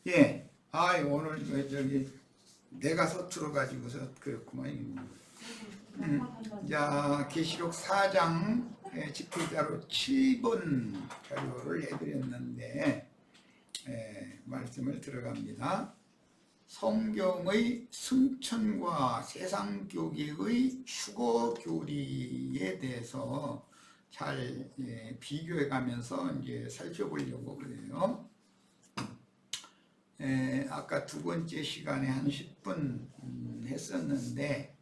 예. 오늘 내가 서툴어 가지고서 그렇구만. 자, 계시록 4장 집필자로 7번 자료를 해드렸는데 말씀을 들어갑니다. 성경의 승천과 세상 교계의 휴거 교리에 대해서 잘 비교해 가면서 이제 살펴보려고 그래요. 아까 두 번째 시간에 한 10분 했었는데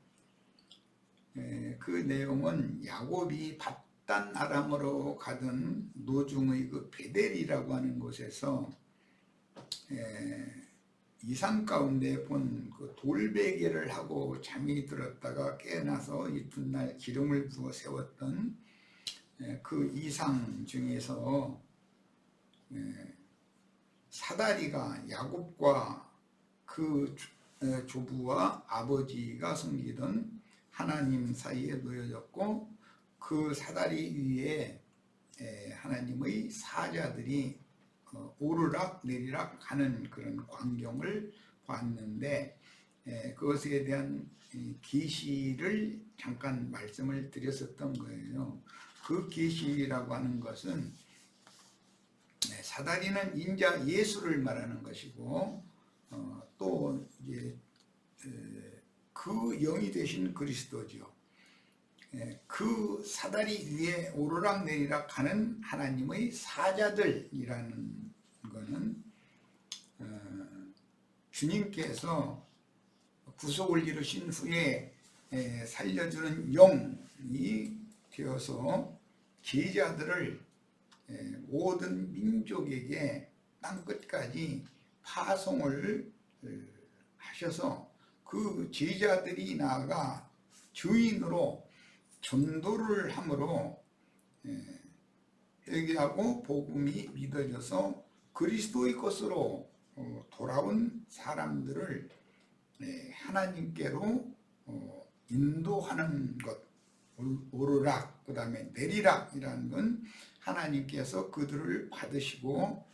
그 내용은 야곱이 밧단 아람으로 가던 노중의 그 베델이라고 하는 곳에서 이상 가운데 본 그 돌베개를 하고 잠이 들었다가 깨어나서 이튿날 기름을 부어 세웠던 그 이상 중에서 사다리가 야곱과 그 조부와 아버지가 섬기던 하나님 사이에 놓여졌고, 그 사다리 위에 하나님의 사자들이 오르락 내리락 하는 그런 광경을 봤는데, 그것에 대한 계시를 잠깐 말씀을 드렸었던 거예요. 그 계시라고 하는 것은 사다리는 인자 예수를 말하는 것이고, 또 이제 그 영이 되신 그리스도죠. 그 사다리 위에 오르락 내리락 하는 하나님의 사자들이라는 것은 주님께서 구속을 이루신 후에 살려주는 영이 되어서 제자들을 모든 민족에게 땅끝까지 파송을 하셔서 그 제자들이 나아가 주인으로 전도를 함으로 회개하고 복음이 믿어져서 그리스도의 것으로 돌아온 사람들을 하나님께로 인도하는 것, 오르락 그 다음에 내리락이라는 건 하나님께서 그들을 받으시고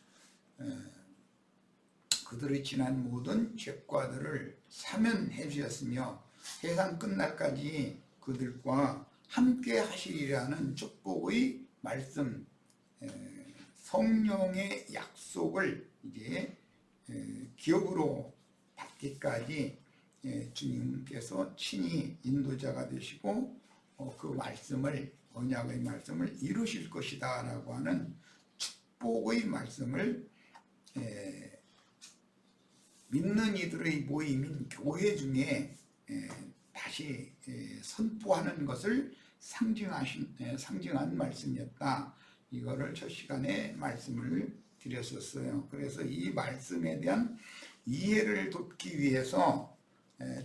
그들의 지난 모든 죄과들을 사면해 주셨으며 세상 끝날까지 그들과 함께 하시리라는 축복의 말씀, 성령의 약속을 이제 기업으로 받기까지 주님께서 친히 인도자가 되시고 그 말씀을, 언약의 말씀을 이루실 것이다 라고 하는 축복의 말씀을 믿는 이들의 모임인 교회 중에 다시 선포하는 것을 상징한 말씀이었다. 이거를 첫 시간에 말씀을 드렸었어요. 그래서 이 말씀에 대한 이해를 돕기 위해서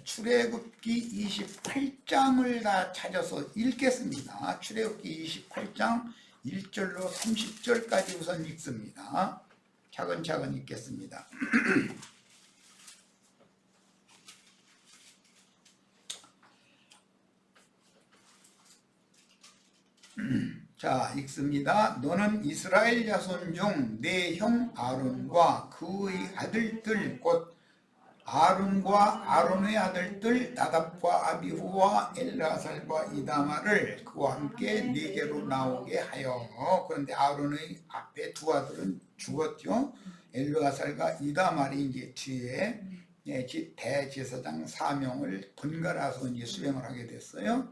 출애굽기 28장을 다 찾아서 읽겠습니다. 출애굽기 28장 1절로 30절까지 우선 읽습니다. 차근차근 읽겠습니다. 자, 읽습니다. 너는 이스라엘 자손 중 내 형 아론과 그의 아들들 곧 아론의 아들들 나답과 아비후와 엘르아살과 이다마를 그와 함께 네게로 나오게 하여. 그런데 아론의 앞에 두 아들은 죽었죠. 엘르아살과 이다말이 이제 뒤에 대제사장 사명을 번갈아서 이제 수행을 하게 됐어요.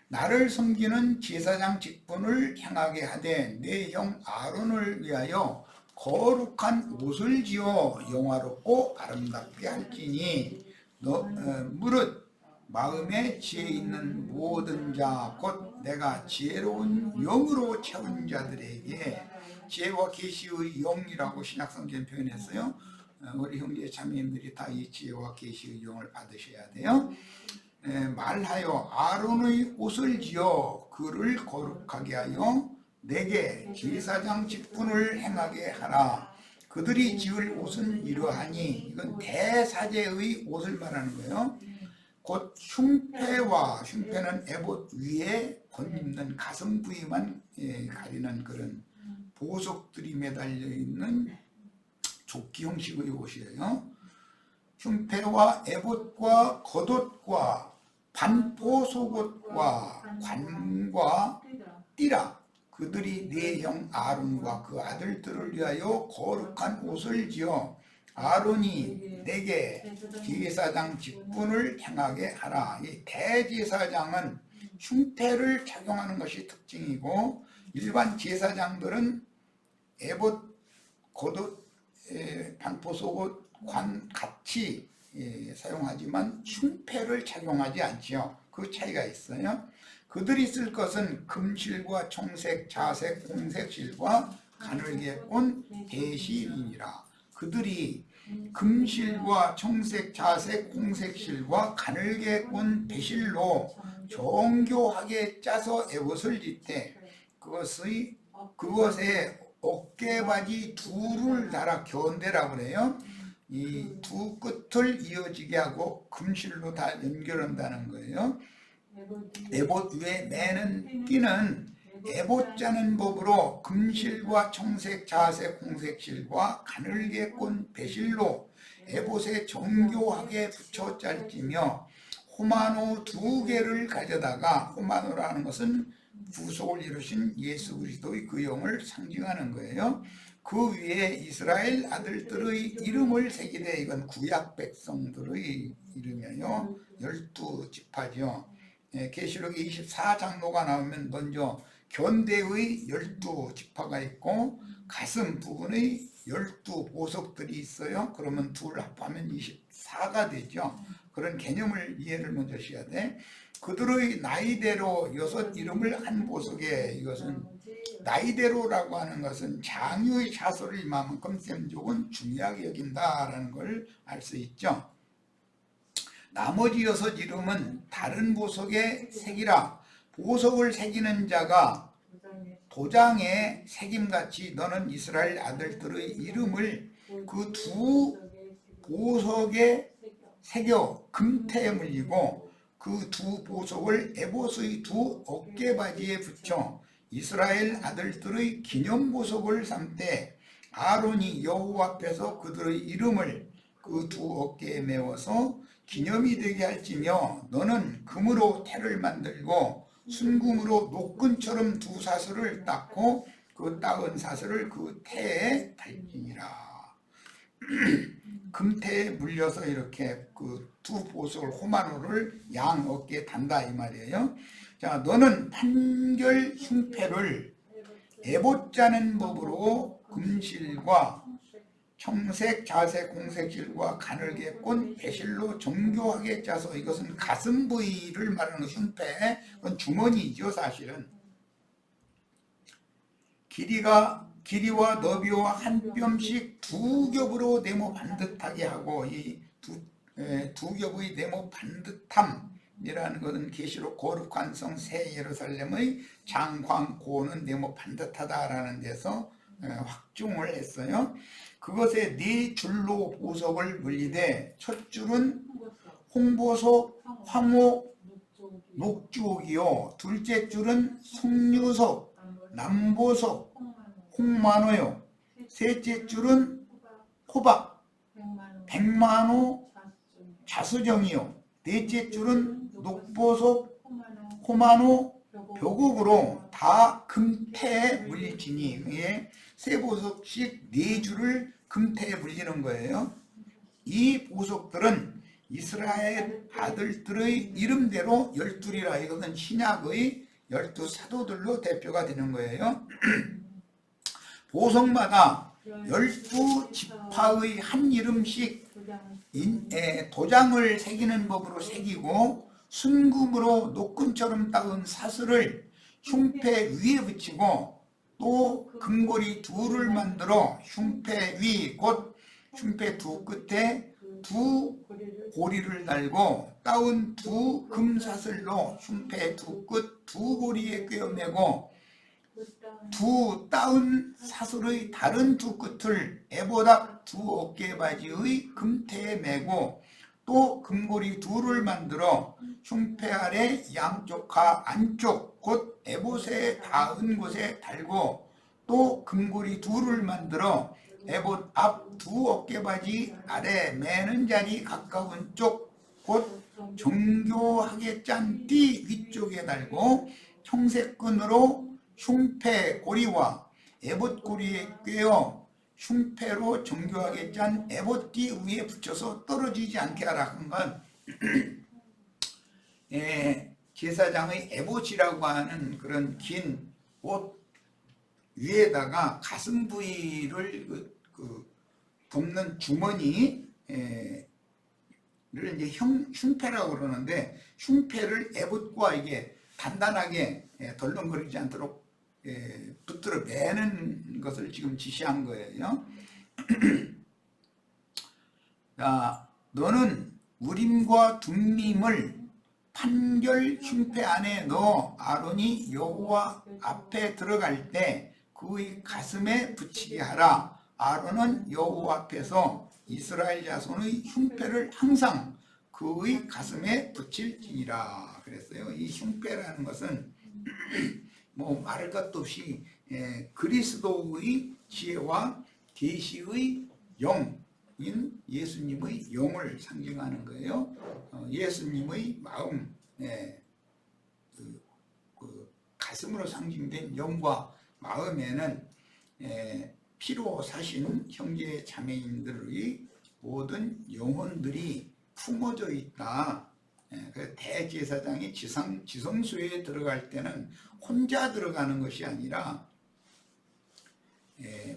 나를 섬기는 제사장 직분을 행하게 하되 내 형 아론을 위하여 거룩한 옷을 지어 영화롭고 아름답게 할지니 무릇 마음에 지혜 있는 모든 자 곧 내가 지혜로운 영으로 채운 자들에게, 지혜와 계시의 영이라고 신약성경 표현했어요. 우리 형제 자매님들이 다 이 지혜와 계시의 영을 받으셔야 돼요. 말하여 아론의 옷을 지어 그를 거룩하게 하여 내게 제사장 직분을 행하게 하라. 그들이 지을 옷은 이러하니, 이건 대사제의 옷을 말하는 거예요. 곧 흉패는 에봇 위에 덧입는 가슴 부위만 가리는 그런 보석들이 매달려 있는 조끼 형식의 옷이에요. 흉패와 에봇과 겉옷과 반포 속옷과 관과 띠라 그들이 네 형 아론과 그 아들들을 위하여 거룩한 옷을 지어 아론이 내게 제사장 직분을 행하게 하라. 이 대제사장은 흉패를 착용하는 것이 특징이고 일반 제사장들은 에봇, 겉옷, 반포 속옷, 관 같이 사용하지만 흉패를 착용하지 않지요. 그 차이가 있어요. 그들이 쓸 것은 금실과 청색, 자색, 홍색 실과 가늘게 꼰 배실이니라. 그들이 금실과 청색, 자색, 홍색 실과 가늘게 꼰 배실로 정교하게 짜서 에봇을 짓되 그것에 어깨바지 둘을 달아 견대라고 그래요. 이 두 끝을 이어지게 하고 금실로 다 연결한다는 거예요. 에봇 위에 매는 띠는 에봇 짜는 법으로 금실과 청색, 자색, 홍색 실과 가늘게 꼰 배실로 에봇에 정교하게 붙여 짤지며 호마노 2개를 가져다가 호마노라는 것은 구속을 이루신 예수 그리스도의 그 영을 상징하는 거예요. 그 위에 이스라엘 아들들의 이름을 새기되 이건 구약 백성들의 이름이에요. 12지파죠. 계시록 24장로가 나오면 먼저 견대의 12지파가 있고 가슴 부분의 12보석들이 있어요. 그러면 둘 합하면 24가 되죠. 그런 개념을 이해를 먼저 하셔야 돼. 그들의 나이대로 6 이름을 한 보석에 이것은 나이대로라고 하는 것은 장유의 자손을 이만큼 셈족은 중요하게 여긴다라는 걸 알 수 있죠. 나머지 6 이름은 다른 보석에 새기라. 보석을 새기는 자가 도장에 새김같이 너는 이스라엘 아들들의 이름을 그 2 보석에 새겨 금태에 물리고 그 2 보석을 에봇의 2 어깨바지에 붙여 이스라엘 아들들의 기념보석을 삼되 아론이 여호와 앞에서 그들의 이름을 그 2 어깨에 메워서 기념이 되게 할지며 너는 금으로 태를 만들고 순금으로 노끈처럼 2 사슬을 닦고 그 닦은 사슬을 그 태에 달지니라. 금태에 물려서 이렇게 그 2 보석을 호마노를 양 어깨에 단다 이 말이에요. 자, 너는 판결 흉패를 에봇 짜는 법으로 금실과 청색, 자색, 홍색 실과 가늘게 꼰 배실로 정교하게 짜서 이것은 가슴 부위를 말하는 흉패, 그건 주머니죠 사실은. 길이와 너비와 한 뼘씩 2 겹으로 네모 반듯하게 하고 이 두 겹의 네모 반듯함이라는 것은 계시록 거룩한 성 새 예루살렘의 장황고는 네모 반듯하다라는 데서 확증을 했어요. 그것에 4줄로 보석을 물리되 첫 줄은 홍보석, 황옥, 녹주옥이요. 둘째 줄은 석류석, 남보석, 홍만호요. 셋째 줄은 호박, 백만호, 자수정이요. 넷째 줄은 녹보석, 호만호, 벽옥으로 다 금태에 물리지니 그게 3보석씩 4줄을 금태에 물리는 거예요. 이 보석들은 이스라엘 아들들의 이름대로 12이라 이것은 신약의 12사도들로 대표가 되는 거예요. 보석마다 12지파의 한 이름씩 도장을 새기는 법으로 새기고 순금으로 노끈처럼 닦은 사슬을 흉패 위에 붙이고 또 금고리 2를 만들어 흉패 위 곧 흉패 2 끝에 2 고리를 달고 따은 2 금사슬로 흉패 2 끝 2 고리에 꿰어매고 2 따은 사슬의 다른 2 끝을 에봇 2 어깨바지의 금태에 매고 또 금고리 2를 만들어 흉패 아래 양쪽과 안쪽 곧 에봇에 닿은 곳에 달고 또 금고리 2를 만들어 에봇 앞 두 어깨바지 아래 매는 자리 가까운 쪽 곧 정교하게 짠 띠 위쪽에 달고 청색끈으로 흉패 고리와 에봇 고리에 꿰어 흉패로 정교하게 짠 에봇띠 위에 붙여서 떨어지지 않게 하라 한 건 제사장의 에봇이라고 하는 그런 긴 옷 위에다가 가슴 부위를 덮는 주머니 를 이제 흉패라고 그러는데, 흉패를 에봇과 이게 단단하게 덜렁거리지 않도록 붙들어 매는 것을 지금 지시한 거예요. 자, 너는 우림과 둠림을 판결 흉패 안에 넣어 아론이 여호와 앞에 들어갈 때 그의 가슴에 붙이게 하라. 아론은 여호와 앞에서 이스라엘 자손의 흉패를 항상 그의 가슴에 붙일지니라 그랬어요. 이 흉패라는 것은 뭐 말할 것도 없이 그리스도의 지혜와 계시의 영인 예수님의 영을 상징하는 거예요. 예수님의 마음, 그 가슴으로 상징된 영과 마음에는 피로 사신 형제 자매인들의 모든 영혼들이 품어져 있다. 대제사장이 지성소에 들어갈 때는 혼자 들어가는 것이 아니라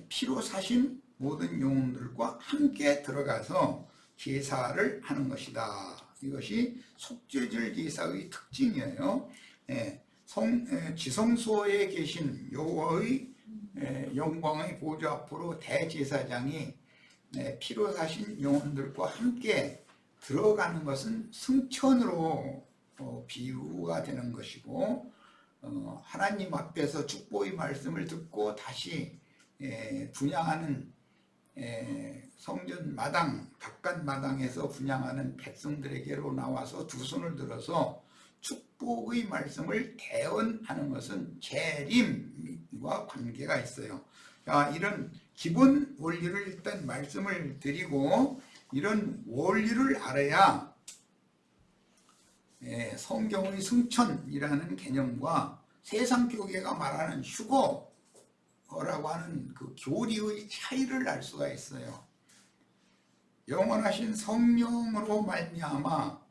피로 사신 모든 영혼들과 함께 들어가서 제사를 하는 것이다. 이것이 속죄절 제사의 특징이에요. 지성소에 계신 여호와의 영광의 보좌 앞으로 대제사장이 피로 사신 영혼들과 함께 들어가는 것은 승천으로 비유가 되는 것이고, 하나님 앞에서 축복의 말씀을 듣고 다시 분향하는 성전 마당, 바깥 마당에서 분향하는 백성들에게로 나와서 두 손을 들어서 축복의 말씀을 대언하는 것은 재림과 관계가 있어요. 자, 이런 기본 원리를 일단 말씀을 드리고, 이런 원리를 알아야 성경의 승천이라는 개념과 세상교계가 말하는 휴거라고 하는 그 교리의 차이를 알 수가 있어요. 영원하신 성령으로 말미암아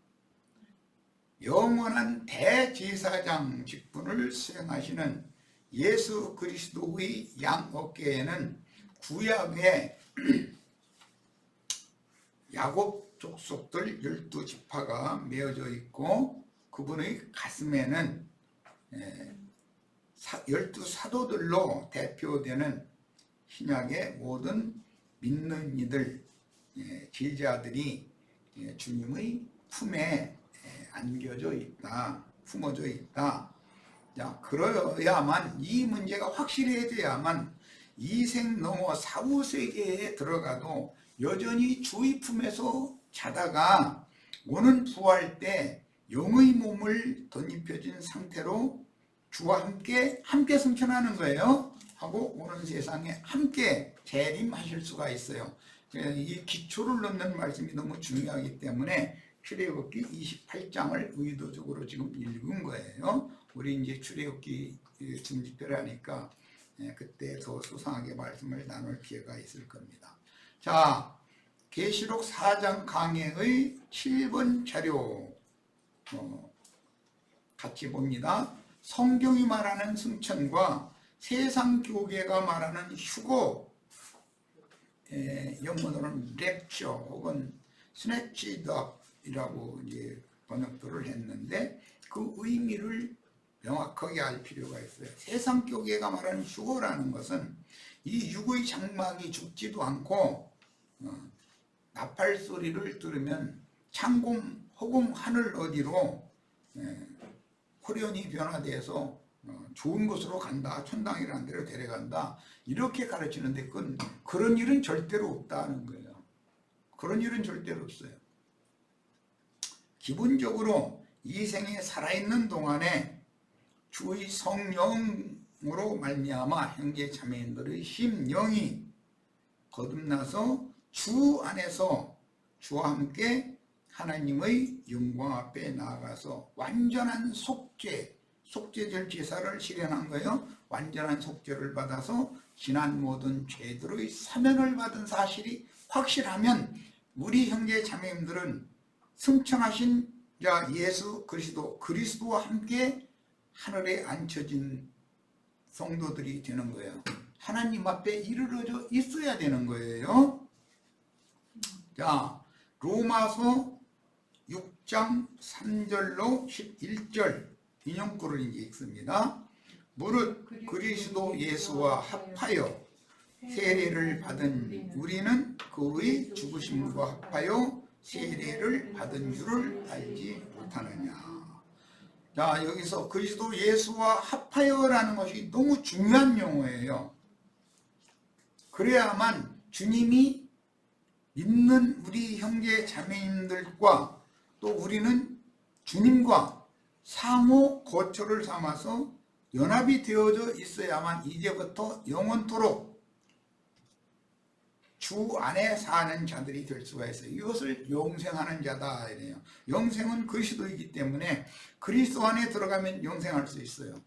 영원한 대제사장 직분을 수행하시는 예수 그리스도의 양 어깨에는 구약의 야곱 족속들 12지파가 메어져 있고, 그분의 가슴에는 12사도들로 대표되는 신약의 모든 믿는 이들, 제자들이 주님의 품에 안겨져 있다, 품어져 있다. 자, 그러야만, 이 문제가 확실해져야만 이 생 넘어 사후 세계에 들어가도 여전히 주의 품에서 자다가 오는 부활 때 영의 몸을 덧입혀진 상태로 주와 함께 승천하는 거예요. 하고 오는 세상에 함께 재림하실 수가 있어요. 이 기초를 넣는 말씀이 너무 중요하기 때문에 출애굽기 28장을 의도적으로 지금 읽은 거예요. 우리 이제 출애굽기 중집회를 하니까 그때 더 소상하게 말씀을 나눌 기회가 있을 겁니다. 자, 계시록 4장 강해의 7번 자료 같이 봅니다. 성경이 말하는 승천과 세상 교계가 말하는 휴거, 영문으로는 랩처 혹은 스네치드 업이라고 이제 번역도를 했는데, 그 의미를 명확하게 알 필요가 있어요. 세상 교계가 말하는 휴거라는 것은 이 육의 장막이 죽지도 않고 나팔 소리를 들으면 창공, 허공, 하늘 어디로 호련히 변화돼서 좋은 곳으로 간다, 천당이라는 데로 데려간다, 이렇게 가르치는데 그런 일은 절대로 없다는 거예요. 그런 일은 절대로 없어요. 기본적으로 이 생에 살아있는 동안에 주의 성령으로 말미암아 형제 자매인들의 심령이 거듭나서 주 안에서 주와 함께 하나님의 영광 앞에 나아가서 완전한 속죄절 제사를 실현한 거예요. 완전한 속죄를 받아서 지난 모든 죄들의 사면을 받은 사실이 확실하면 우리 형제 자매님들은 승천하신 자 예수 그리스도와 함께 하늘에 앉혀진 성도들이 되는 거예요. 하나님 앞에 이르러져 있어야 되는 거예요. 자, 로마서 6장 3절로 11절 인용구를 읽습니다. 무릇 그리스도 예수와 합하여 세례를 받은 우리는 그의 죽으심과 합하여 세례를 받은 줄을 알지 못하느냐. 자, 여기서 그리스도 예수와 합하여라는 것이 너무 중요한 용어예요. 그래야만 주님이 믿는 우리 형제 자매님들과 또 우리는 주님과 상호 거처를 삼아서 연합이 되어져 있어야만 이제부터 영원토록 주 안에 사는 자들이 될 수가 있어요. 이것을 영생하는 자다 이래요. 영생은 그리스도이기 때문에 그리스도 안에 들어가면 영생할 수 있어요.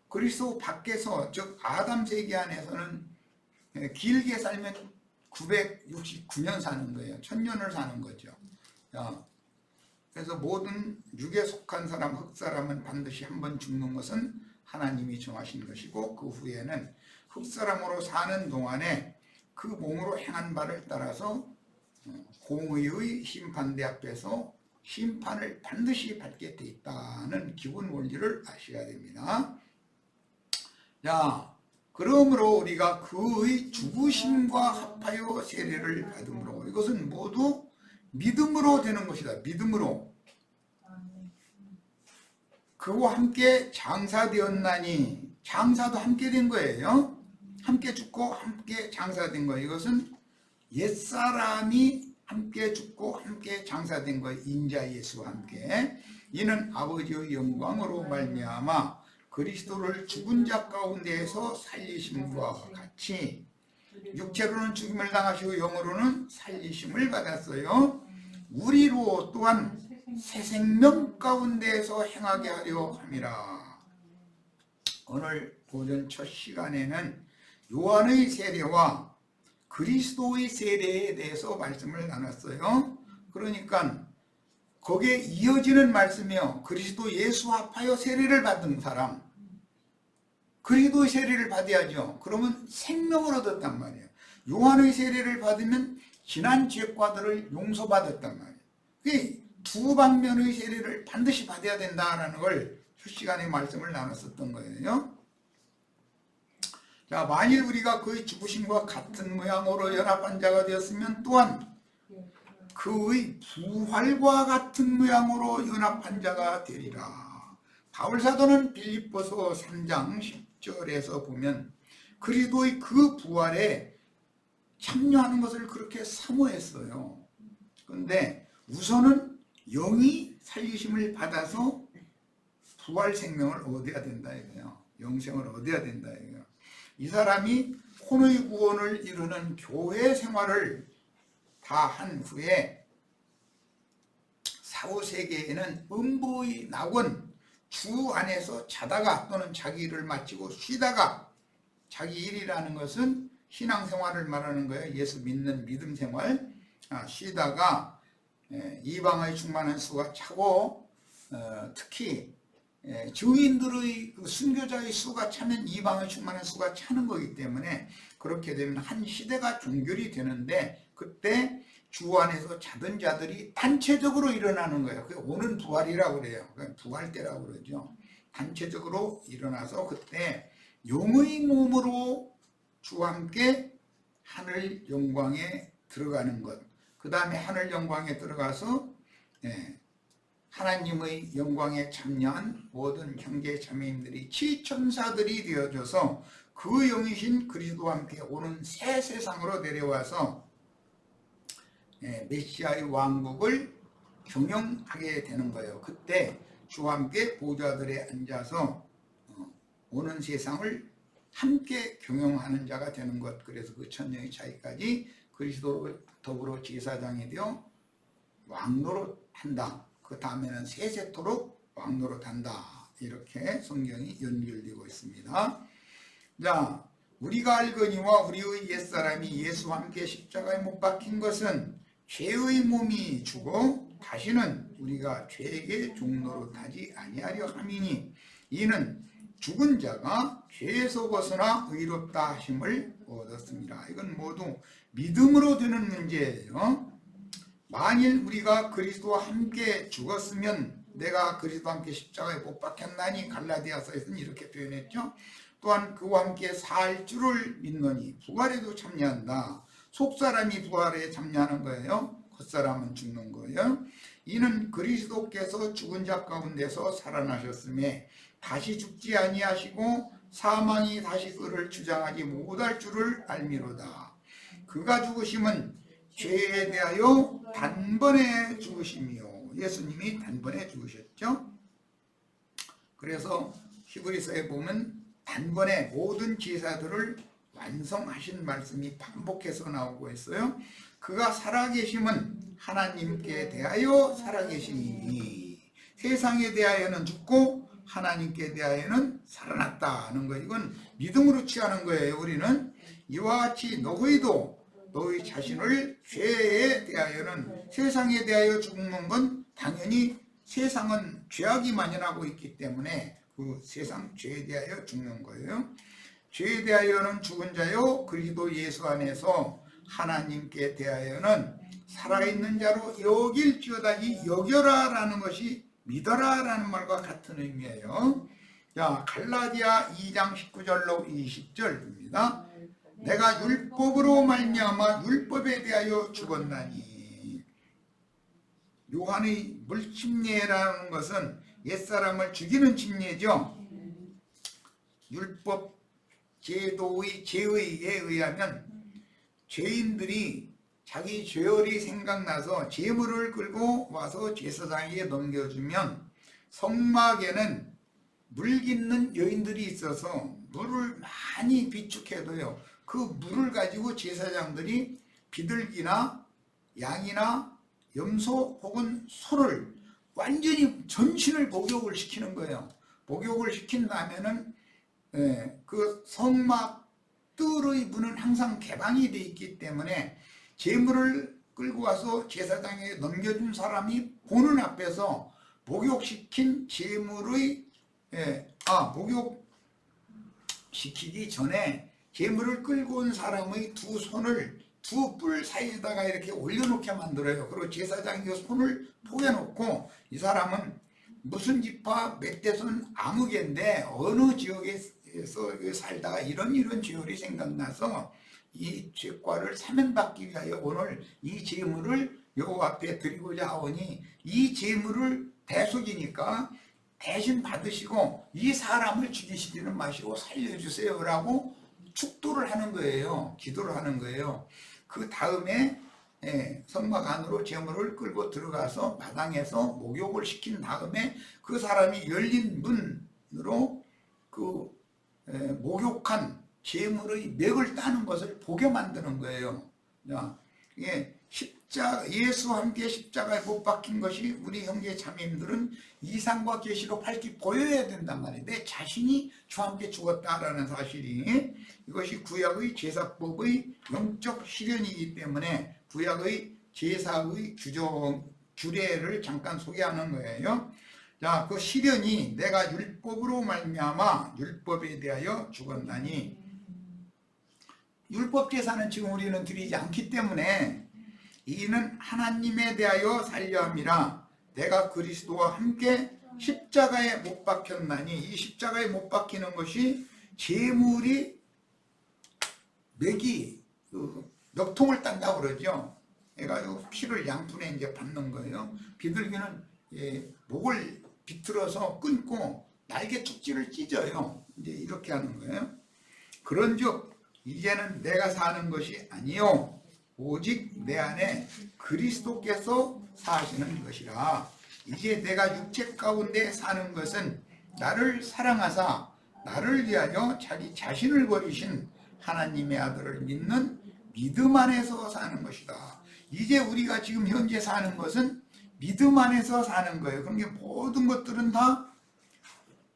그리스도 밖에서 즉 아담 세계 안에서는 길게 살면 969년 사는 거예요. 1000년을 사는 거죠. 그래서 모든 육에 속한 사람, 흙사람은 반드시 한번 죽는 것은 하나님이 정하신 것이고 그 후에는 흙사람으로 사는 동안에 그 몸으로 행한 바를 따라서 공의의 심판대 앞에서 심판을 반드시 받게 돼 있다는 기본 원리를 아셔야 됩니다. 자, 그러므로 우리가 그의 죽으심과 합하여 세례를 받음으로 이것은 모두 믿음으로 되는 것이다. 믿음으로 그와 함께 장사되었나니 장사도 함께 된 거예요. 함께 죽고 함께 장사된 거예요. 이것은 옛사람이 함께 죽고 함께 장사된 거예요. 인자 예수와 함께. 이는 아버지의 영광으로 말미암아 그리스도를 죽은 자 가운데에서 살리심과 같이 육체로는 죽임을 당하시고 영으로는 살리심을 받았어요. 우리로 또한 새 생명 가운데에서 행하게 하려 함이라. 오늘 오전 첫 시간에는 요한의 세례와 그리스도의 세례에 대해서 말씀을 나눴어요. 그러니까 거기에 이어지는 말씀이요. 그리스도 예수 합하여 세례를 받은 사람, 그리스도의 세례를 받아야죠. 그러면 생명을 얻었단 말이에요. 요한의 세례를 받으면 지난 죄과들을 용서받았단 말이에요. 두 방면의 세례를 반드시 받아야 된다는 걸 첫 시간에 말씀을 나눴었던 거예요. 자, 만일 우리가 그의 죽으심과 같은 모양으로 연합한 자가 되었으면 또한 그의 부활과 같은 모양으로 연합한 자가 되리라. 바울사도는 빌립보서 3장 10절에서 보면 그리스도의 그 부활에 참여하는 것을 그렇게 사모했어요. 그런데 우선은 영이 살리심을 받아서 부활 생명을 얻어야 된다 이거예요. 영생을 얻어야 된다 이거예요. 이 사람이 혼의 구원을 이루는 교회 생활을 다 한 후에 사후세계에는 음부의 낙원 주 안에서 자다가 또는 자기 일을 마치고 쉬다가, 자기 일이라는 것은 신앙생활을 말하는 거예요. 예수 믿는 믿음 생활. 쉬다가 이방의 충만한 수가 차고 특히 증인들의 그 순교자의 수가 차면 이방의 충만한 수가 차는 거기 때문에 그렇게 되면 한 시대가 종결이 되는데 그때 주 안에서 자던 자들이 단체적으로 일어나는 거예요. 그게 오는 부활이라고 그래요. 부활 때라고 그러죠. 단체적으로 일어나서 그때 영의 몸으로 주와 함께 하늘 영광에 들어가는 것. 그 다음에 하늘 영광에 들어가서 하나님의 영광에 참여한 모든 형제 자매님들이 지천사들이 되어져서 그 영이신 그리스도와 함께 오는 새 세상으로 내려와서 메시아의 왕국을 경영하게 되는 거예요. 그때 주와 함께 보좌들에 앉아서 오는 세상을 함께 경영하는 자가 되는 것. 그래서 그 천년의 차이까지 그리스도로 더불어 제사장이 되어 왕노릇한다. 그 다음에는 세세토록 왕노릇한다. 이렇게 성경이 연결되고 있습니다. 자, 우리가 알거니와 우리의 옛사람이 예수와 함께 십자가에 못 박힌 것은 죄의 몸이 죽어 다시는 우리가 죄에게 종노릇하지 아니하려 함이니 이는 죽은 자가 죄에서 벗어나 의롭다 하심을 얻었습니다. 이건 모두 믿음으로 되는 문제예요. 만일 우리가 그리스도와 함께 죽었으면 내가 그리스도와 함께 십자가에 못 박혔나니 갈라디아서에서는 이렇게 표현했죠. 또한 그와 함께 살 줄을 믿노니 부활에도 참여한다. 속사람이 부활에 참여하는 거예요. 겉사람은 죽는 거예요. 이는 그리스도께서 죽은 자 가운데서 살아나셨음에 다시 죽지 아니하시고 사망이 다시 그를 주장하지 못할 줄을 알미로다. 그가 죽으심은 죄에 대하여 단번에 죽으심이요. 예수님이 단번에 죽으셨죠. 그래서 히브리서에 보면 단번에 모든 제사들을 완성하신 말씀이 반복해서 나오고 있어요. 그가 살아계심은 하나님께 대하여 살아계시니 세상에 대하여는 죽고 하나님께 대하여는 살아났다는 거. 이건 믿음으로 취하는 거예요. 우리는 이와 같이 너희도 너희 자신을 죄에 대하여는 세상에 대하여 죽는 건 당연히 세상은 죄악이 만연하고 있기 때문에 그 세상 죄에 대하여 죽는 거예요. 죄에 대하여는 죽은 자요 그리스도 예수 안에서 하나님께 대하여는 살아있는 자로 여길지어다. 이 여겨라 라는 것이 믿어라 라는 말과 같은 의미예요. 자, 갈라디아 2장 19절로 20절입니다. 내가 율법으로 말미암아 율법에 대하여 죽었나니. 요한의 물침례라는 것은 옛사람을 죽이는 침례죠. 율법 제도의 제의에 의하면 죄인들이 자기 죄열이 생각나서 제물을 끌고 와서 제사장에게 넘겨주면 성막에는 물 깃는 여인들이 있어서 물을 많이 비축해도요, 그 물을 가지고 제사장들이 비둘기나 양이나 염소 혹은 소를 완전히 전신을 목욕을 시키는 거예요. 목욕을 시킨 다음에는 그 성막 뜰의 문은 항상 개방이 되어 있기 때문에 제물을 끌고 와서 제사장에게 넘겨준 사람이 보는 앞에서 목욕시킨 제물의 목욕시키기 전에 제물을 끌고 온 사람의 두 손을 두 뿔 사이에다가 이렇게 올려놓게 만들어요. 그리고 제사장이 그 손을 포개놓고 이 사람은 무슨 지파 멧대손 아무개인데 어느 지역에서 살다가 이런 죄열이 생각나서 이 죄과를 사면받기 위하여 오늘 이 제물을 여호와 앞에 드리고자 하오니 이 제물을 대속이니까 대신 받으시고 이 사람을 죽이시지는 마시고 살려주세요 라고 축도를 하는 거예요. 기도를 하는 거예요. 그 다음에 성막 안으로 제물을 끌고 들어가서 마당에서 목욕을 시킨 다음에 그 사람이 열린 문으로 그 목욕한 제물의 맥을 따는 것을 보게 만드는 거예요. 이게 예수와 함께 십자가에 못 박힌 것이 우리 형제 자매님들은 이상과 계시로 밝히 보여야 된단 말이에요. 내 자신이 주와 함께 죽었다라는 사실이, 이것이 구약의 제사법의 영적 실현이기 때문에 구약의 제사의 규례를 잠깐 소개하는 거예요. 자, 그 실현이 내가 율법으로 말미암아 율법에 대하여 죽었나니, 율법 제사는 지금 우리는 드리지 않기 때문에 이는 하나님에 대하여 살려 함이라. 내가 그리스도와 함께 십자가에 못 박혔나니, 이 십자가에 못 박히는 것이 제물이 맥이 몇 통을 딴다고 그러죠. 해가지고 피를 양푼에 이제 받는 거예요. 비둘기는 목을 비틀어서 끊고 날개 축지를 찢어요. 이제 이렇게 하는 거예요. 그런즉 이제는 내가 사는 것이 아니요 오직 내 안에 그리스도께서 사시는 것이라. 이제 내가 육체 가운데 사는 것은 나를 사랑하사 나를 위하여 자기 자신을 버리신 하나님의 아들을 믿는 믿음 안에서 사는 것이다. 이제 우리가 지금 현재 사는 것은 믿음 안에서 사는 거예요. 그러니까 모든 것들은 다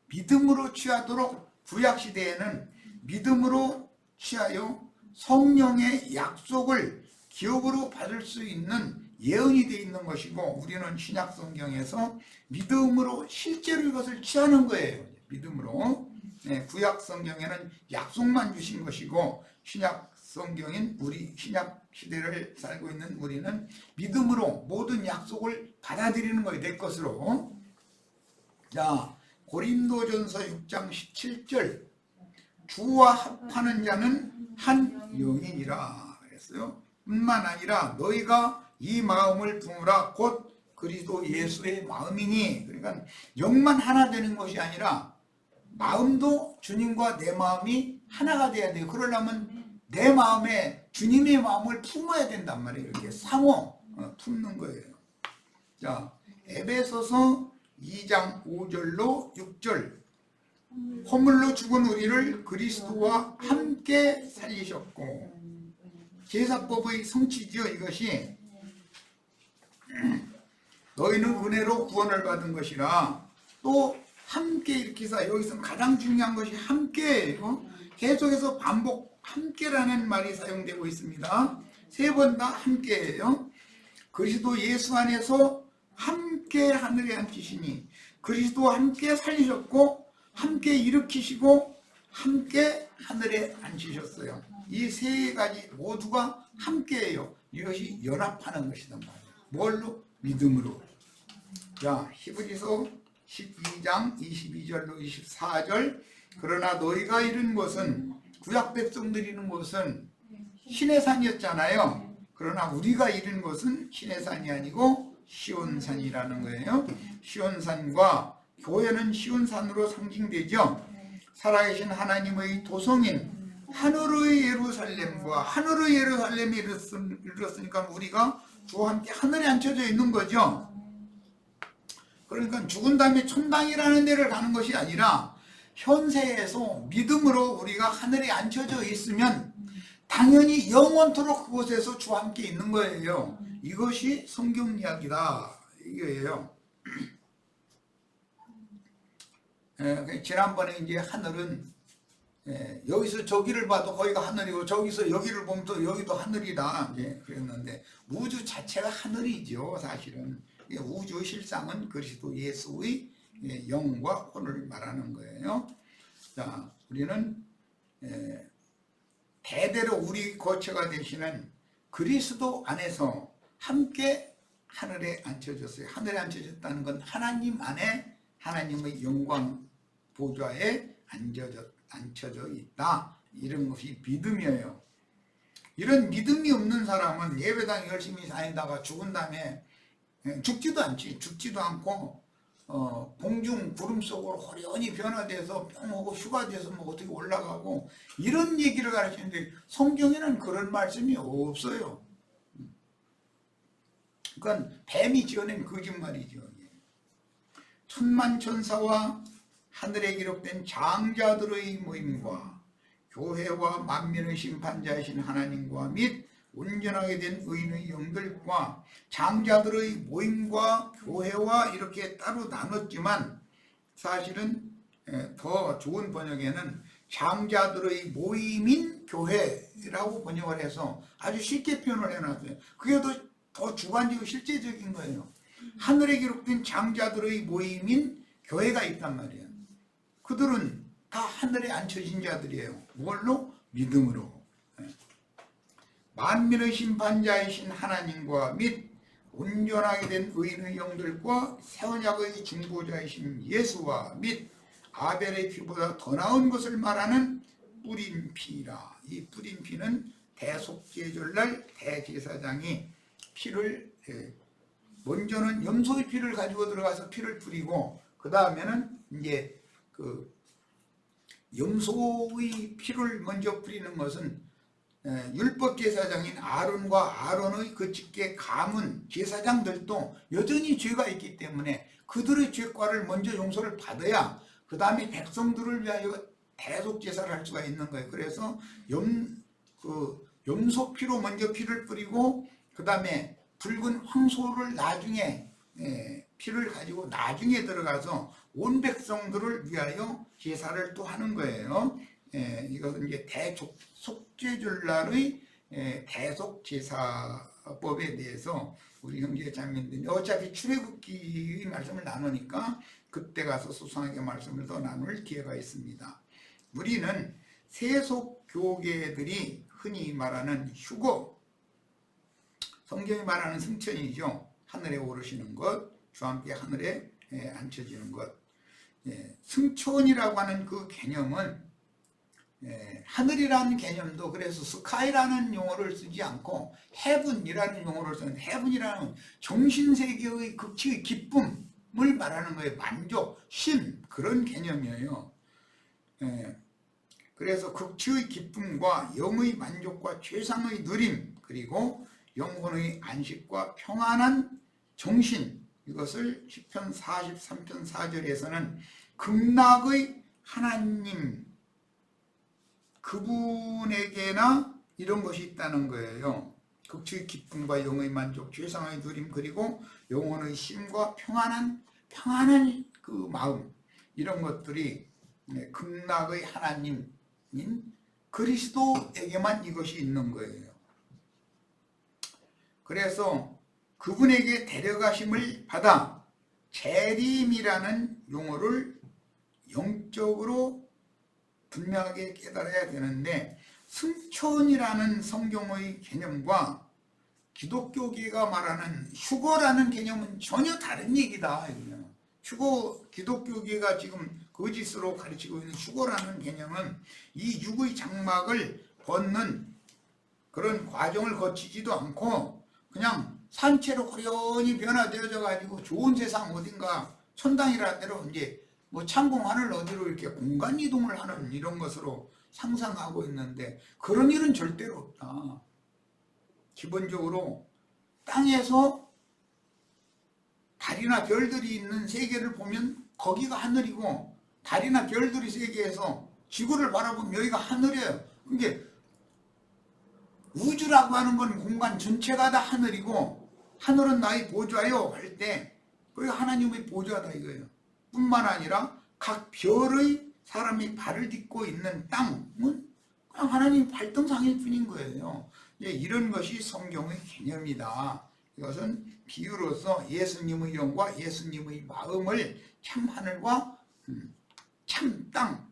믿음으로 취하도록 구약시대에는 믿음으로 취하여 성령의 약속을 기업으로 받을 수 있는 예언이 되어 있는 것이고, 우리는 신약성경에서 믿음으로 실제로 이것을 취하는 거예요. 믿음으로. 네, 구약성경에는 약속만 주신 것이고, 신약성경인 우리 신약시대를 살고 있는 우리는 믿음으로 모든 약속을 받아들이는 거예요. 내 것으로. 자, 고린도전서 6장 17절, 주와 합하는 자는 한 영이니라 그랬어요. 뿐만 아니라 너희가 이 마음을 품으라 곧 그리스도 예수의 마음이니. 그러니까 영만 하나 되는 것이 아니라 마음도 주님과 내 마음이 하나가 돼야 돼요. 그러려면 내 마음에 주님의 마음을 품어야 된단 말이에요. 이렇게 상호 품는 거예요. 자, 에베소서 2장 5절로 6절, 허물로 죽은 우리를 그리스도와 함께 살리셨고. 제사법의 성취지요. 이것이 너희는 은혜로 구원을 받은 것이라. 또 함께 이렇게 해서 여기서 가장 중요한 것이 함께예요. 계속해서 반복 함께라는 말이 사용되고 있습니다. 3번 다 함께예요. 그리스도 예수 안에서 함께 하늘에 앉히시니, 그리스도와 함께 살리셨고 함께 일으키시고 함께 하늘에 앉히셨어요. 이 3가지 모두가 함께예요. 이것이 연합하는 것이란 말이에요. 뭘로? 믿음으로. 자, 히브리서 12장 22절로 24절, 그러나 너희가 이룬 것은, 구약 백성들이 이룬 것은 신의 산이었잖아요. 그러나 우리가 이룬 것은 신의 산이 아니고 시온산이라는 거예요. 시온산과 교회는 시온산으로 상징되죠. 살아계신 하나님의 도성인 하늘의 예루살렘과, 하늘의 예루살렘이 이르렀으니까 우리가 주와 함께 하늘에 앉혀져 있는 거죠. 그러니까 죽은 다음에 천당이라는 데를 가는 것이 아니라 현세에서 믿음으로 우리가 하늘에 앉혀져 있으면 당연히 영원토록 그곳에서 주와 함께 있는 거예요. 이것이 성경 이야기다 이거예요. 지난번에 이제 하늘은 여기서 저기를 봐도 거기가 하늘이고 저기서 여기를 보면 또 여기도 하늘이다 그랬는데, 우주 자체가 하늘이죠. 사실은 우주 실상은 그리스도 예수의 영과 혼을 말하는 거예요. 자, 우리는 대대로 우리 거처가 되시는 그리스도 안에서 함께 하늘에 앉혀졌어요. 하늘에 앉혀졌다는 건 하나님 안에 하나님의 영광 보좌에 앉혀져 있다. 이런 것이 믿음이에요. 이런 믿음이 없는 사람은 예배당 열심히 다니다가 죽은 다음에 죽지도 않지. 죽지도 않고 공중 구름 속으로 호련히 변화돼서 뿅하고 휴가 돼서 뭐 어떻게 올라가고, 이런 얘기를 가르치는데 성경에는 그런 말씀이 없어요. 그건 뱀이 지어낸 거짓말이죠. 천만천사와 하늘에 기록된 장자들의 모임과 교회와 만민의 심판자이신 하나님과 및 온전하게 된 의인의 영들과 장자들의 모임과 교회와 이렇게 따로 나눴지만, 사실은 더 좋은 번역에는 장자들의 모임인 교회라고 번역을 해서 아주 쉽게 표현을 해놨어요. 그게 더 주관적이고 실제적인 거예요. 하늘에 기록된 장자들의 모임인 교회가 있단 말이에요. 그들은 다 하늘에 앉혀진 자들이에요. 뭘로? 믿음으로. 만민의 심판자이신 하나님과 및 온전하게 된 의인의 영들과 새 언약의 중보자이신 예수와 및 아벨의 피보다 더 나은 것을 말하는 뿌린 피라. 이 뿌린 피는 대속죄절날 대제사장이 피를, 먼저는 염소의 피를 가지고 들어가서 피를 뿌리고, 그 다음에는 이제 그 염소의 피를 먼저 뿌리는 것은 율법 제사장인 아론과 아론의 그 직계 가문 제사장들도 여전히 죄가 있기 때문에 그들의 죄과를 먼저 용서를 받아야 그 다음에 백성들을 위하여 대속 제사를 할 수가 있는 거예요. 그래서 염소피로 먼저 피를 뿌리고 그 다음에 붉은 황소를 나중에 피를 가지고 나중에 들어가서 온 백성들을 위하여 제사를 또 하는 거예요. 이것은 이제 속죄절날의 대속제사법에 대해서 우리 형제 자매님들이 어차피 출애굽기 말씀을 나누니까 그때 가서 소상하게 말씀을 더 나눌 기회가 있습니다. 우리는 세속교계들이 흔히 말하는 휴거, 성경이 말하는 승천이죠. 하늘에 오르시는 것, 주와 함께 하늘에 앉혀지는 것. 승천이라고 하는 그 개념은 하늘이라는 개념도 그래서 스카이라는 용어를 쓰지 않고 헤븐이라는 용어를 쓰는, 헤븐이라는 정신세계의 극치의 기쁨을 말하는 거예요. 만족, 쉼, 그런 개념이에요. 그래서 극치의 기쁨과 영의 만족과 최상의 누림, 그리고 영혼의 안식과 평안한 정신, 이것을 시편 43편 4절에서는 극락의 하나님 그분에게나 이런 것이 있다는 거예요. 극치의 기쁨과 영의 만족, 최상의 누림, 그리고 영혼의 쉼과 평안한 그 마음, 이런 것들이 극락의 하나님인 그리스도에게만 이것이 있는 거예요. 그래서 그분에게 데려가심을 받아 재림이라는 용어를 영적으로 분명하게 깨달아야 되는데, 승천이라는 성경의 개념과 기독교계가 말하는 휴거라는 개념은 전혀 다른 얘기다. 휴거, 기독교계가 지금 거짓으로 가르치고 있는 휴거라는 개념은 이 육의 장막을 벗는 그런 과정을 거치지도 않고 그냥 산채로 호련히 변화되어져 가지고 좋은 세상 어딘가 천당이라는 데로 이제 뭐 창공 하늘 어디로 이렇게 공간 이동을 하는 이런 것으로 상상하고 있는데, 그런 일은 절대로 없다. 기본적으로 땅에서 달이나 별들이 있는 세계를 보면 거기가 하늘이고, 달이나 별들이 세계에서 지구를 바라보면 여기가 하늘이에요. 그게 우주라고 하는 건 공간 전체가 다 하늘이고, 하늘은 나의 보좌요 할 때 그게 하나님의 보좌다 이거예요. 뿐만 아니라 각 별의 사람이 발을 딛고 있는 땅은 그냥 하나님 발등상일 뿐인 거예요. 이런 것이 성경의 개념이다. 이것은 비유로서 예수님의 영과 예수님의 마음을 참 하늘과 참 땅,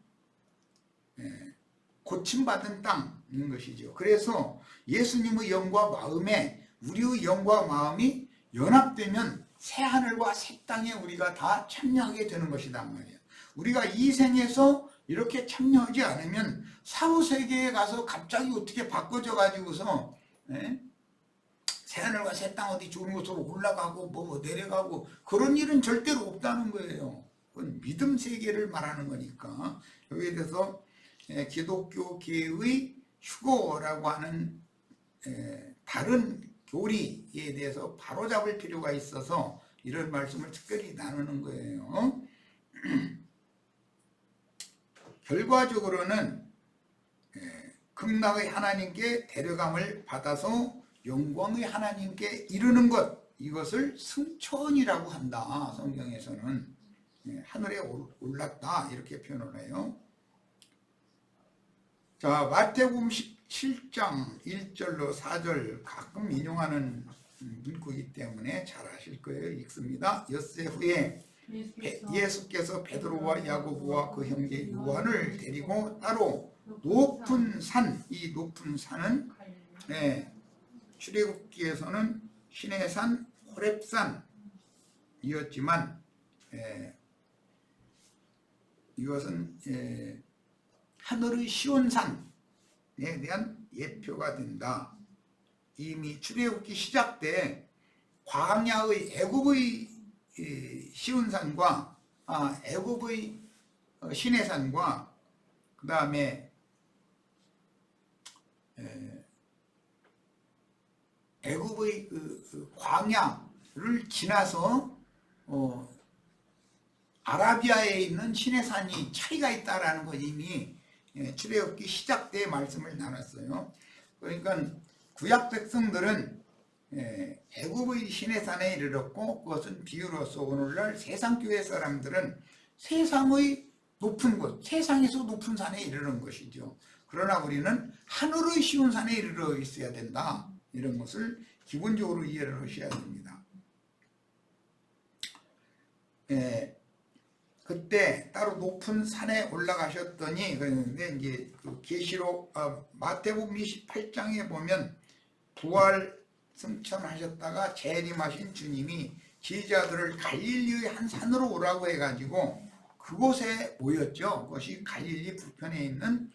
고침받은 땅인 것이죠. 그래서 예수님의 영과 마음에 우리의 영과 마음이 연합되면 새 하늘과 새 땅에 우리가 다 참여하게 되는 것이다 말이에요. 우리가 이 생에서 이렇게 참여하지 않으면 사후세계에 가서 갑자기 어떻게 바꿔져 가지고서 새 하늘과 새 땅 어디 좋은 곳으로 올라가고 뭐 내려가고 그런 일은 절대로 없다는 거예요. 그건 믿음 세계를 말하는 거니까. 여기에 대해서 기독교계의 휴거라고 하는 다른 교리에 대해서 바로잡을 필요가 있어서 이런 말씀을 특별히 나누는 거예요. 결과적으로는 극락의 하나님께 데려감을 받아서 영광의 하나님께 이르는 것, 이것을 승천이라고 한다. 성경에서는 하늘에 올랐다 이렇게 표현을 해요. 자, 마태복음 17장 1절로 4절 가끔 인용하는 문구이기 때문에 잘 아실 거예요. 읽습니다. 엿새 후에 예수께서 베드로와 야고보와 그 형제 요한을 데리고 따로 높은 산, 이 높은 산은 출애굽기에서는 신의 산 호렙산이었지만 이것은 하늘의 시온산에 대한 예표가 된다. 이미 출애굽기 시작 때 광야의 애굽의 시온산과 애굽의 시내산과 그 다음에 애굽의 그 광야를 지나서 아라비아에 있는 시내산이 차이가 있다라는 것 이미 출애굽기 시작 때 말씀을 나눴어요. 그러니까 구약 백성들은 애굽의 시내산에 이르렀고 그것은 비유로서 오늘날 세상교회 사람들은 세상의 높은 곳, 세상에서 높은 산에 이르는 것이죠. 그러나 우리는 하늘의 쉬운 산에 이르러 있어야 된다. 이런 것을 기본적으로 이해를 하셔야 됩니다. 그때 따로 높은 산에 올라가셨더니 그런데 이제 그 계시록 마태복음 28장에 보면 부활 승천하셨다가 재림하신 주님이 제자들을 갈릴리의 한 산으로 오라고 해가지고 그곳에 모였죠. 그것이 갈릴리 북편에 있는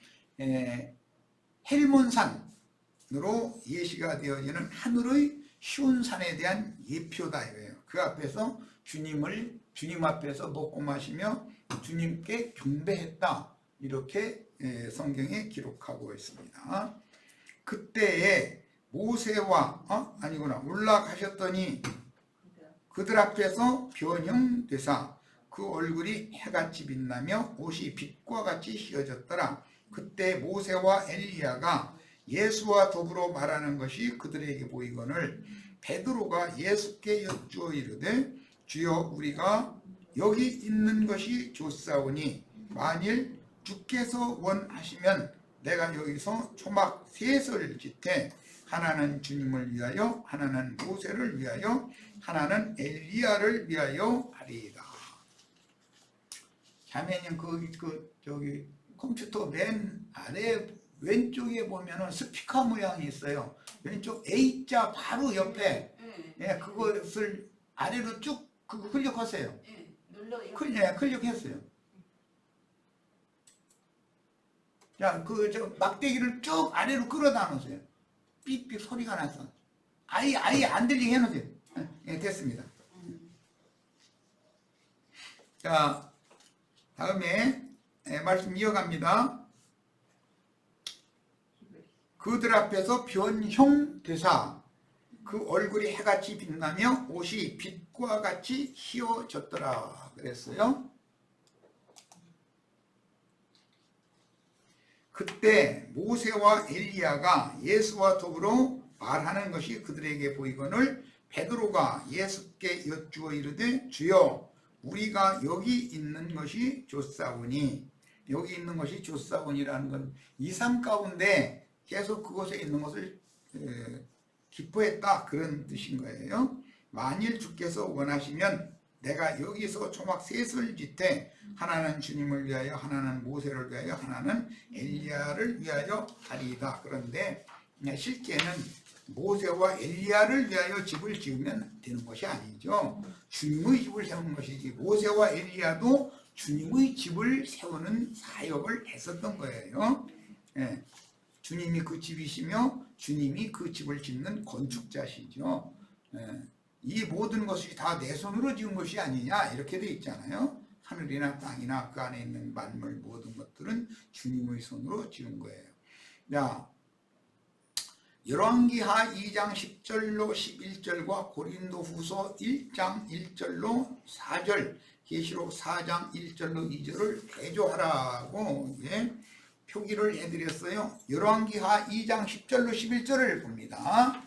헬몬산으로 예시가 되어지는 하늘의 쉬운 산에 대한 예표다 이거예요. 그 앞에서 주님 앞에서 먹고 마시며 주님께 경배했다 이렇게 성경에 기록하고 있습니다. 그때에 모세와 올라가셨더니 그들 앞에서 변형되사 그 얼굴이 해같이 빛나며 옷이 빛과 같이 휘어졌더라. 그때 모세와 엘리야가 예수와 더불어 말하는 것이 그들에게 보이거늘 베드로가 예수께 여쭈어 이르되 주여 우리가 여기 있는 것이 좋사오니 만일 주께서 원하시면 내가 여기서 초막 셋을 짓되 하나는 주님을 위하여 하나는 모세를 위하여 하나는 엘리야를 위하여 하리이다. 자매님 저기 컴퓨터 맨 아래 왼쪽에 보면은 스피커 모양이 있어요. 왼쪽 A자 바로 옆에 그것을 아래로 쭉 클릭하세요. 클릭했어요. 자, 저 막대기를 쭉 아래로 끌어다 놓으세요. 삑삑 소리가 나서 아예 안 들리게 해놓으세요. 됐습니다. 자, 다음에 말씀 이어갑니다. 그들 앞에서 변형되사 그 얼굴이 해같이 빛나며 옷이 빛과 같이 휘어졌더라 그랬어요. 그때 모세와 엘리야가 예수와 더불어 말하는 것이 그들에게 보이거늘 베드로가 예수께 여쭈어 이르되 주여 우리가 여기 있는 것이 좋사오니 여기 있는 것이 좋사오니라는 건 이 삶 가운데 계속 그곳에 있는 것을 기뻐했다 그런 뜻인 거예요. 만일 주께서 원하시면 내가 여기서 초막 셋을 짓되 하나는 주님을 위하여 하나는 모세를 위하여 하나는 엘리야를 위하여 하리이다. 그런데 실제는 모세와 엘리야를 위하여 집을 지으면 되는 것이 아니죠. 주님의 집을 세우는 것이지. 모세와 엘리야도 주님의 집을 세우는 사역을 했었던 거예요. 주님이 그 집이시며 주님이 그 집을 짓는 건축자시죠. 이 모든 것이 다 내 손으로 지은 것이 아니냐 이렇게 돼 있잖아요. 하늘이나 땅이나 그 안에 있는 만물 모든 것들은 주님의 손으로 지은 거예요. 자, 열왕기하 2장 10절로 11절과 고린도후서 1장 1절로 4절, 계시록 4장 1절로 2절을 대조하라고 표기를 해드렸어요. 열왕기하 2장 10절로 11절을 봅니다.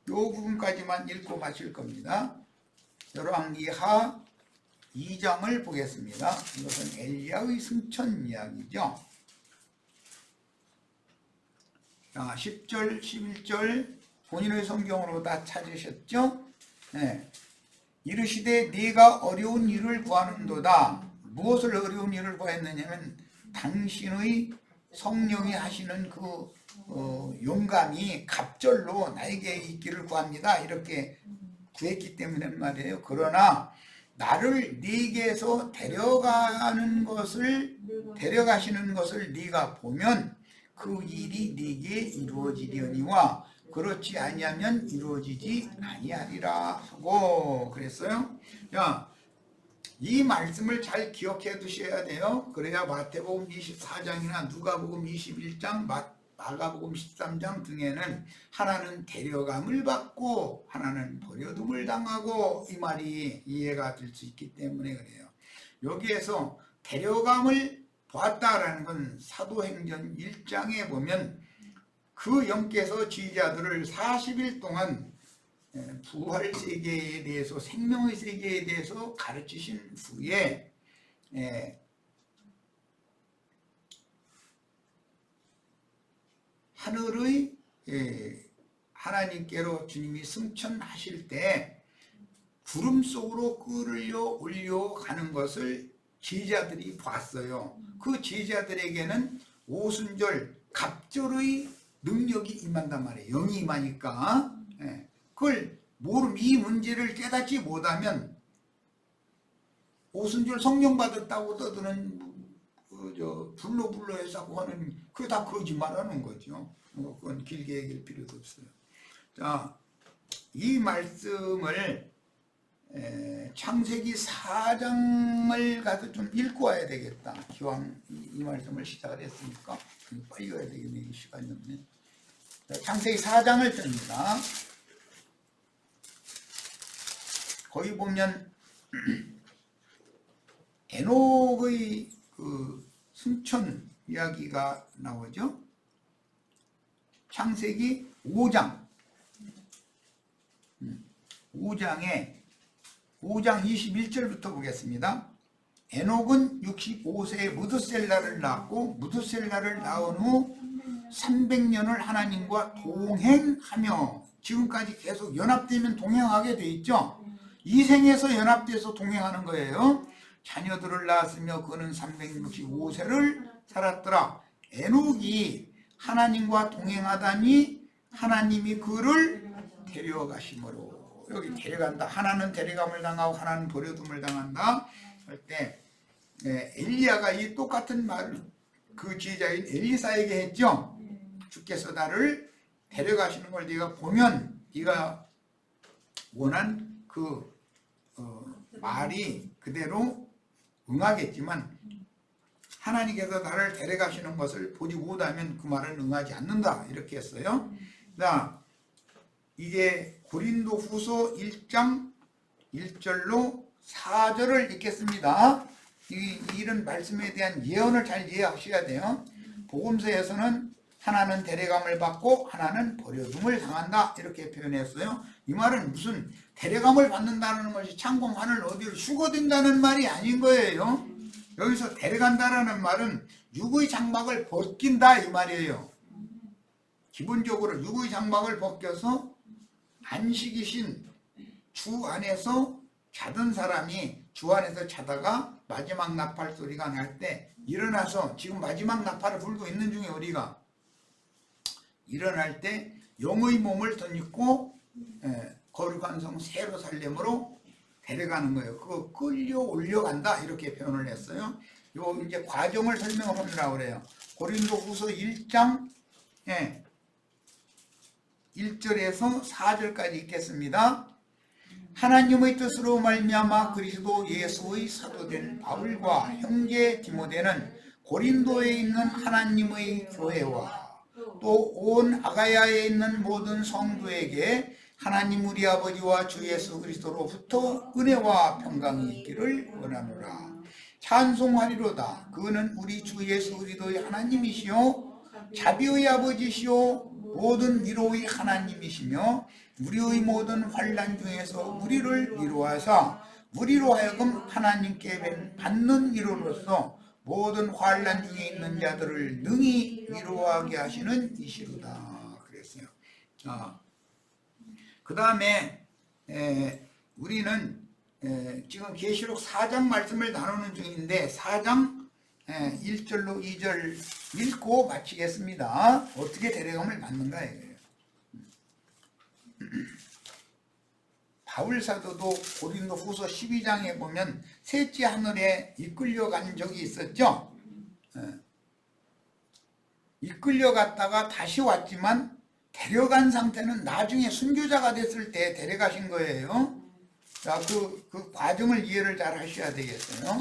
이 부분까지만 읽고 마칠 겁니다. 열왕기하 2장을 보겠습니다. 이것은 엘리야의 승천 이야기죠. 자, 10절, 11절 본인의 성경으로 다 찾으셨죠? 이르시되 네가 어려운 일을 구하는도다. 무엇을 어려운 일을 구했느냐면 당신의 성령이 하시는 그 용감이 갑절로 나에게 있기를 구합니다. 이렇게 구했기 때문에 말이에요. 그러나 나를 네게서 데려가시는 것을 네가 보면 그 일이 네게 이루어지려니와 그렇지 아니하면 이루어지지 아니하리라 하고 그랬어요. 자, 이 말씀을 잘 기억해 두셔야 돼요. 그래야 마태복음 24장이나 누가복음 21장, 마가복음 13장 등에는 하나는 데려감을 받고 하나는 버려둠을 당하고 이 말이 이해가 될 수 있기 때문에 그래요. 여기에서 데려감을 보았다라는 건 사도행전 1장에 보면 그 영께서 지휘자들을 40일 동안 부활 세계에 대해서, 생명의 세계에 대해서 가르치신 후에 하늘의 하나님께로 주님이 승천하실 때 구름 속으로 끌려 올려가는 것을 제자들이 봤어요. 그 제자들에게는 오순절 갑절의 능력이 임한단 말이에요. 영이 임하니까. 그걸 이 문제를 깨닫지 못하면 오순절 성령 받았다고 떠드는 불로 해서 하는 그게 다 거짓말하는 거죠. 그건 길게 얘기할 필요도 없어요. 자, 이 말씀을 창세기 4장을 가서 좀 읽고 와야 되겠다. 기왕 이 말씀을 시작을 했으니까 빨리 가야 되겠네. 시간이 없네. 자, 창세기 4장을 듭니다. 거기 보면 에녹의 그 승천 이야기가 나오죠. 창세기 5장 5장 21절부터 보겠습니다. 에녹은 65세에 무드셀라를 낳았고 무드셀라를 낳은 후 300년을 하나님과 동행하며, 지금까지 계속 연합되면 동행하게 돼 있죠. 이생에서 연합돼서 동행하는 거예요. 자녀들을 낳았으며 그는 365세를 살았더라. 에녹이 하나님과 동행하다니 하나님이 그를 데려가심으로. 여기 데려간다. 하나는 데려감을 당하고 하나는 버려둠을 당한다 할 때 엘리야가 이 똑같은 말을 그 제자인 엘리사에게 했죠. 주께서 나를 데려가시는 걸 네가 보면 네가 원한 그 말이 그대로 응하겠지만 하나님께서 나를 데려가시는 것을 보지 못하면 그 말은 응하지 않는다, 이렇게 했어요. 자, 이게 고린도 후서 1장 1절로 4절을 읽겠습니다. 이런 말씀에 대한 예언을 잘 이해하셔야 돼요. 복음서에서는 하나는 데려감을 받고 하나는 버려둠을 당한다, 이렇게 표현했어요. 이 말은 무슨 데려감을 받는다는 것이 창공 하늘 어디로 휴거된다는 말이 아닌 거예요. 여기서 데려간다라는 말은 육의 장막을 벗긴다 이 말이에요. 기본적으로 육의 장막을 벗겨서 안식이신 주 안에서 자던 사람이 주 안에서 자다가 마지막 나팔 소리가 날 때 일어나서, 지금 마지막 나팔을 불고 있는 중에 우리가 일어날 때 영의 몸을 덧입고 거룩한 성 세루살렘으로 데려가는 거예요. 그거 끌려 올려간다, 이렇게 표현을 했어요. 요 이제 과정을 설명하려고 그래요. 고린도 후서 1장 1절에서 4절까지 읽겠습니다. 하나님의 뜻으로 말미암아 그리스도 예수의 사도된 바울과 형제 디모데는 고린도에 있는 하나님의 교회와 또 온 아가야에 있는 모든 성도에게 하나님 우리 아버지와 주 예수 그리스도로부터 은혜와 평강이 있기를 원하노라. 찬송하리로다. 그는 우리 주 예수 그리스도의 하나님이시요 자비의 아버지시요 모든 위로의 하나님이시며 우리의 모든 환난 중에서 우리를 위로하사 우리로 하여금 하나님께 받는 위로로서 모든 환난 중에 있는 자들을 능히 위로하게 하시는 이시로다, 그랬어요. 그 다음에 우리는 지금 계시록 4장 말씀을 나누는 중인데 4장 1절로 2절 읽고 마치겠습니다. 어떻게 데려감을 받는가 이거예요. 바울 사도도 고린도 후서 12장에 보면 셋째 하늘에 이끌려간 적이 있었죠. 이끌려갔다가 다시 왔지만 데려간 상태는 나중에 순교자가 됐을 때 데려가신 거예요. 자, 그 과정을 이해를 잘 하셔야 되겠어요.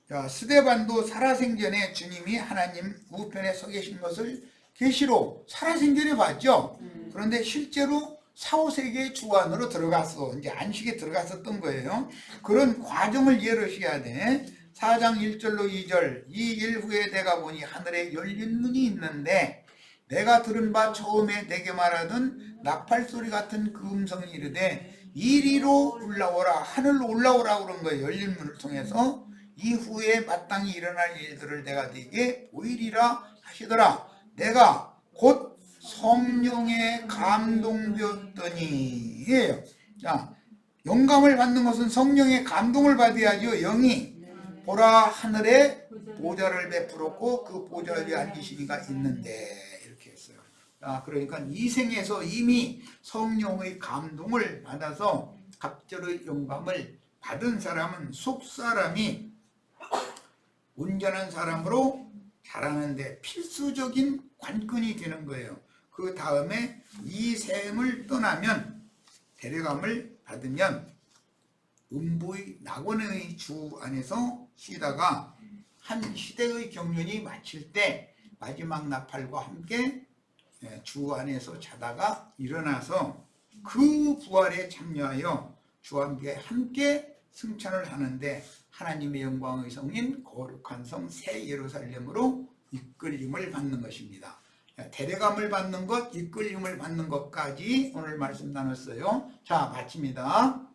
자, 스데반도 살아생전에 주님이 하나님 우편에 서 계신 것을 계시록 살아생전에 봤죠. 그런데 실제로 사후세계의 주안으로 들어갔어. 이제 안식에 들어갔었던 거예요. 그런 과정을 이해를 하셔야 돼. 4장 1절로 2절 이 일 후에 내가 보니 하늘에 열린 문이 있는데 내가 들은 바 처음에 내게 말하던 나팔 소리 같은 그 음성이 이르되 이리로 올라오라 하늘로 올라오라 그런 거예요. 열린 문을 통해서 이후에 마땅히 일어날 일들을 내가 네게 보이리라 하시더라. 내가 곧 성령의 감동되었더니 예요. 자, 영감을 받는 것은 성령의 감동을 받아야죠. 영이 보라 하늘에 보좌를 베풀었고 그 보좌 위에 앉으신 이가 있는데 이렇게 했어요. 자, 그러니까 이 생에서 이미 성령의 감동을 받아서 갑절의 영감을 받은 사람은 속사람이 온전한 사람으로 자라는데 필수적인 관건이 되는 거예요. 그 다음에 이 생을 떠나면 데려감을 받으면 음부의 낙원의 주 안에서 쉬다가 한 시대의 경륜이 마칠 때 마지막 나팔과 함께 주 안에서 자다가 일어나서 그 부활에 참여하여 주와 함께 승천을 하는데 하나님의 영광의 성인 거룩한 성 새 예루살렘으로 이끌림을 받는 것입니다. 데려감을 받는 것, 이끌림을 받는 것까지 오늘 말씀 나눴어요. 자, 마칩니다.